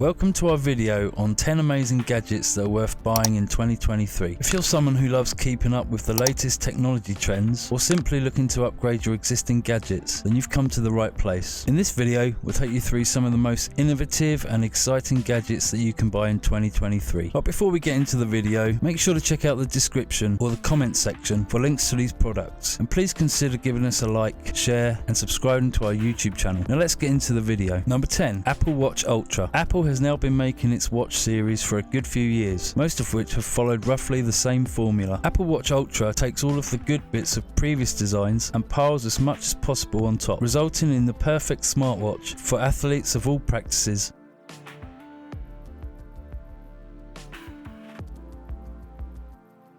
Welcome to our video on 10 amazing gadgets that are worth buying in 2023. If you're someone who loves keeping up with the latest technology trends or simply looking to upgrade your existing gadgets, then you've come to the right place. In this video, we'll take you through some of the most innovative and exciting gadgets that you can buy in 2023. But before we get into the video, make sure to check out the description or the comment section for links to these products. And please consider giving us a like, share and subscribing to our YouTube channel. Now let's get into the video. Number 10. Apple Watch Ultra. Apple has now been making its watch series for a good few years, most of which have followed roughly the same formula. Apple Watch Ultra takes all of the good bits of previous designs and piles as much as possible on top, resulting in the perfect smartwatch for athletes of all practices.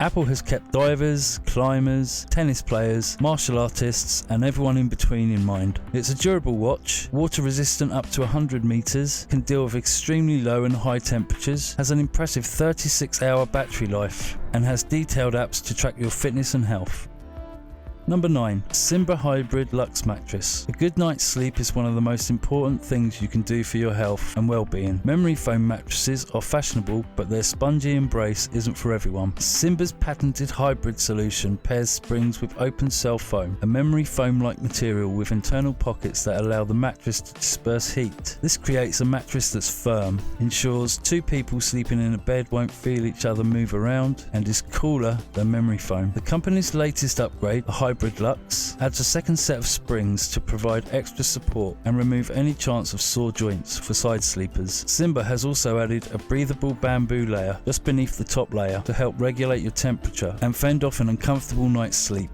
Apple has kept divers, climbers, tennis players, martial artists and everyone in between in mind. It's a durable watch, water resistant up to 100 meters, can deal with extremely low and high temperatures, has an impressive 36-hour battery life and has detailed apps to track your fitness and health. Number 9. Simba Hybrid Lux Mattress. A good night's sleep is one of the most important things you can do for your health and well-being. Memory foam mattresses are fashionable, but their spongy embrace isn't for everyone. Simba's patented hybrid solution pairs springs with open cell foam, a memory foam-like material with internal pockets that allow the mattress to disperse heat. This creates a mattress that's firm, ensures two people sleeping in a bed won't feel each other move around, and is cooler than memory foam. The company's latest upgrade, the Hybrid Lux, adds a second set of springs to provide extra support and remove any chance of sore joints for side sleepers. Simba has also added a breathable bamboo layer just beneath the top layer to help regulate your temperature and fend off an uncomfortable night's sleep.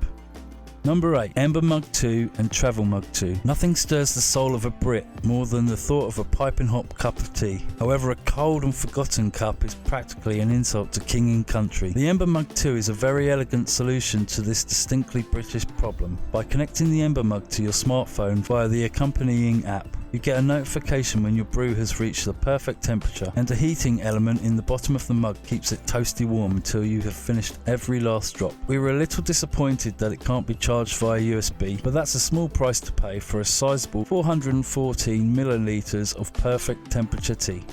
Number 8. Ember Mug 2 and Travel Mug 2. Nothing stirs the soul of a Brit more than the thought of a piping hot cup of tea. However, a cold and forgotten cup is practically an insult to king and country. The Ember Mug 2 is a very elegant solution to this distinctly British problem. By connecting the Ember Mug to your smartphone via the accompanying app, you get a notification when your brew has reached the perfect temperature, and a heating element in the bottom of the mug keeps it toasty warm until you have finished every last drop. We were a little disappointed that it can't be charged via USB, but that's a small price to pay for a sizable 414 millilitres of perfect temperature tea.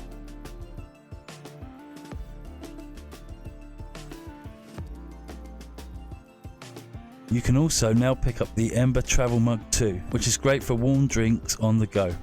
You can also now pick up the Ember Travel Mug 2, which is great for warm drinks on the go.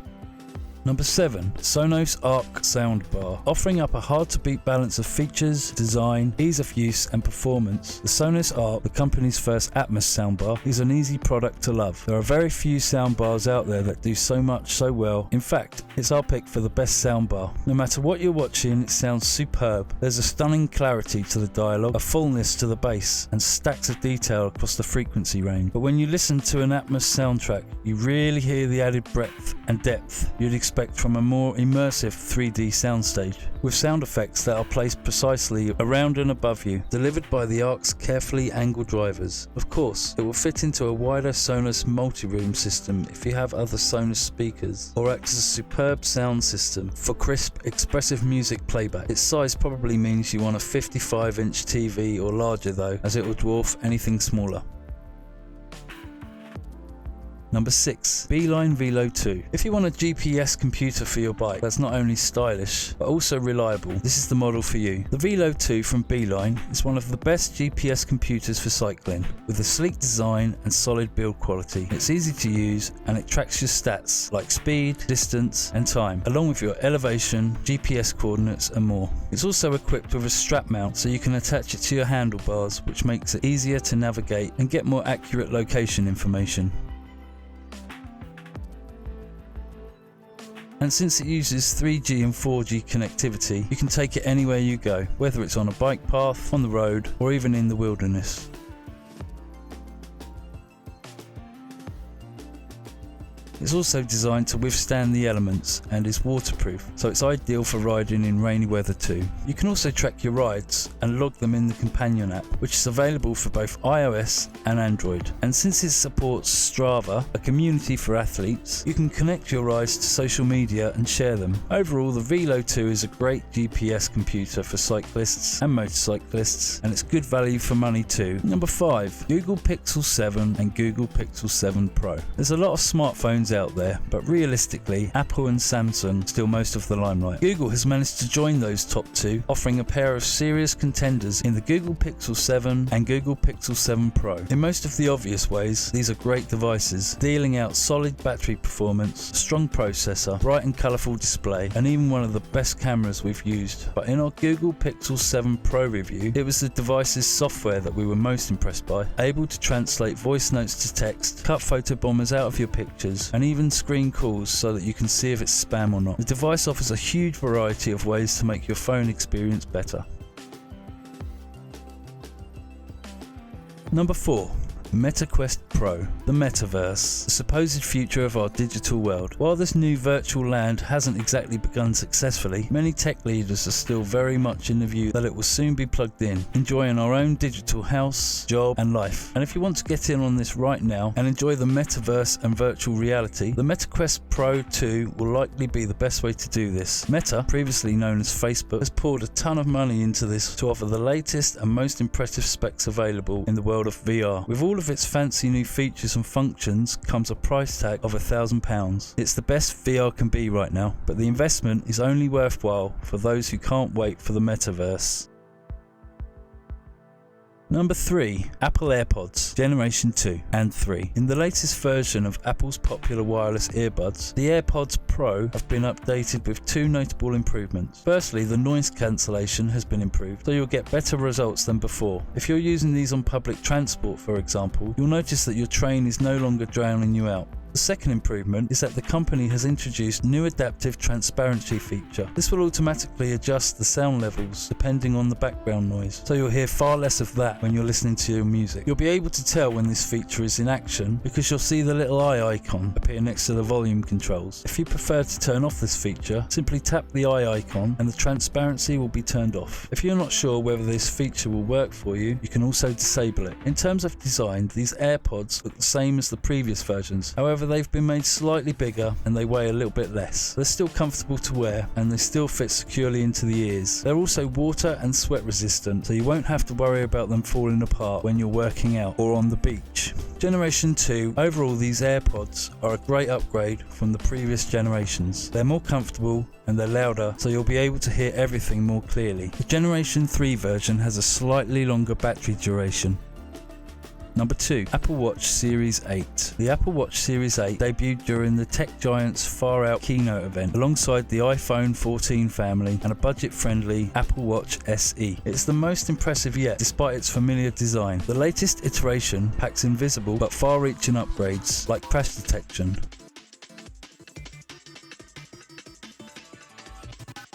Number 7. Sonos Arc Sound Bar. Offering up a hard-to-beat balance of features, design, ease of use and performance, the Sonos Arc, the company's first Atmos soundbar, is an easy product to love. There are very few soundbars out there that do so much so well. In fact, it's our pick for the best soundbar. No matter what you're watching, it sounds superb. There's a stunning clarity to the dialogue, a fullness to the bass, and stacks of detail across the frequency range. But when you listen to an Atmos soundtrack, you really hear the added breadth and depth you'd expect from a more immersive 3D soundstage, with sound effects that are placed precisely around and above you, delivered by the Arc's carefully angled drivers. Of course, it will fit into a wider Sonos multi-room system if you have other Sonos speakers, or acts as a superb sound system for crisp, expressive music playback. Its size probably means you want a 55-inch TV or larger though, as it will dwarf anything smaller. Number 6. BLine Velo 2. If you want a GPS computer for your bike that's not only stylish but also reliable, this is the model for you. The Velo 2 from BLine is one of the best GPS computers for cycling, with a sleek design and solid build quality. It's easy to use and it tracks your stats like speed, distance and time, along with your elevation, GPS coordinates and more. It's also equipped with a strap mount so you can attach it to your handlebars, which makes it easier to navigate and get more accurate location information. And since it uses 3G and 4G connectivity, you can take it anywhere you go, whether it's on a bike path, on the road, or even in the wilderness. It's also designed to withstand the elements and is waterproof, so it's ideal for riding in rainy weather too. You can also track your rides and log them in the companion app, which is available for both iOS and Android. And since it supports Strava, a community for athletes, you can connect your rides to social media and share them. Overall, the Velo 2 is a great GPS computer for cyclists and motorcyclists, and it's good value for money too. Number 5. Google Pixel 7 and Google Pixel 7 Pro. There's a lot of smartphones names out there, but realistically, Apple and Samsung steal most of the limelight. Google has managed to join those top two, offering a pair of serious contenders in the Google Pixel 7 and Google Pixel 7 Pro. In most of the obvious ways, these are great devices, dealing out solid battery performance, a strong processor, bright and colourful display, and even one of the best cameras we've used. But in our Google Pixel 7 Pro review, it was the device's software that we were most impressed by, able to translate voice notes to text, cut photo bombers out of your pictures, and even screen calls so that you can see if it's spam or not. The device offers a huge variety of ways to make your phone experience better. Number 4. Metaquest Pro, the Metaverse, the supposed future of our digital world. While this new virtual land hasn't exactly begun successfully, many tech leaders are still very much in the view that it will soon be plugged in, enjoying our own digital house, job and life. And if you want to get in on this right now and enjoy the Metaverse and virtual reality, the Metaquest Pro 2 will likely be the best way to do this. Meta, previously known as Facebook, has poured a ton of money into this to offer the latest and most impressive specs available in the world of VR. With all of its fancy new features and functions comes a price tag of £1,000. It's the best VR can be right now, but the investment is only worthwhile for those who can't wait for the Metaverse. Number 3. Apple AirPods Generation 2 and 3. In the latest version of Apple's popular wireless earbuds, the AirPods Pro have been updated with two notable improvements. Firstly, the noise cancellation has been improved, so you'll get better results than before. If you're using these on public transport, for example, you'll notice that your train is no longer drowning you out. The second improvement is that the company has introduced new adaptive transparency feature. This will automatically adjust the sound levels depending on the background noise, so you'll hear far less of that when you're listening to your music. You'll be able to tell when this feature is in action because you'll see the little eye icon appear next to the volume controls. If you prefer to turn off this feature, simply tap the eye icon and the transparency will be turned off. If you're not sure whether this feature will work for you, you can also disable it. In terms of design, these AirPods look the same as the previous versions. However, they've been made slightly bigger and they weigh a little bit less. They're still comfortable to wear and they still fit securely into the ears. They're also water and sweat resistant, so you won't have to worry about them falling apart when you're working out or on the beach. Generation 2, overall these AirPods are a great upgrade from the previous generations. They're more comfortable and they're louder, so you'll be able to hear everything more clearly. The Generation 3 version has a slightly longer battery duration. Number 2. Apple Watch Series 8. The Apple Watch Series 8 debuted during the tech giant's Far Out keynote event alongside the iPhone 14 family and a budget-friendly Apple Watch SE. It's the most impressive yet, despite its familiar design. The latest iteration packs invisible but far-reaching upgrades like crash detection.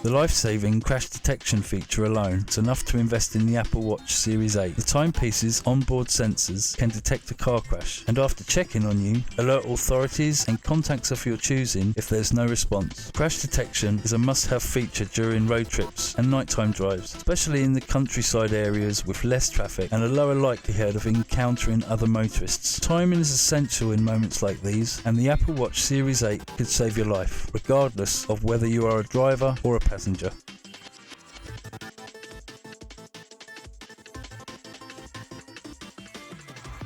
The life-saving crash detection feature alone is enough to invest in the Apple Watch Series 8. The timepiece's onboard sensors can detect a car crash and after checking on you, alert authorities and contacts of your choosing if there's no response. Crash detection is a must-have feature during road trips and nighttime drives, especially in the countryside areas with less traffic and a lower likelihood of encountering other motorists. Timing is essential in moments like these, and the Apple Watch Series 8 could save your life, regardless of whether you are a driver or a passenger.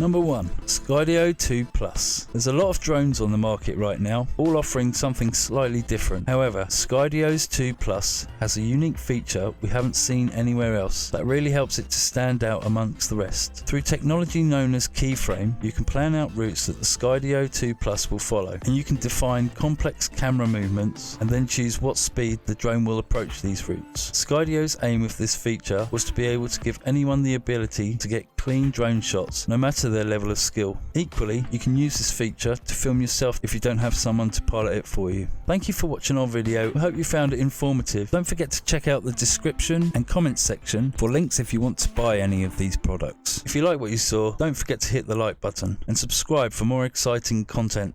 Number 1. Skydio 2 Plus. There's a lot of drones on the market right now, all offering something slightly different. However, Skydio's 2 Plus has a unique feature we haven't seen anywhere else that really helps it to stand out amongst the rest. Through technology known as keyframe, you can plan out routes that the Skydio 2 Plus will follow, and you can define complex camera movements and then choose what speed the drone will approach these routes. Skydio's aim with this feature was to be able to give anyone the ability to get clean drone shots, no matter their level of skill. Equally, you can use this feature to film yourself if you don't have someone to pilot it for you. Thank you for watching our video. I hope you found it informative. Don't forget to check out the description and comments section for links if you want to buy any of these products. If you like what you saw, don't forget to hit the like button and subscribe for more exciting content.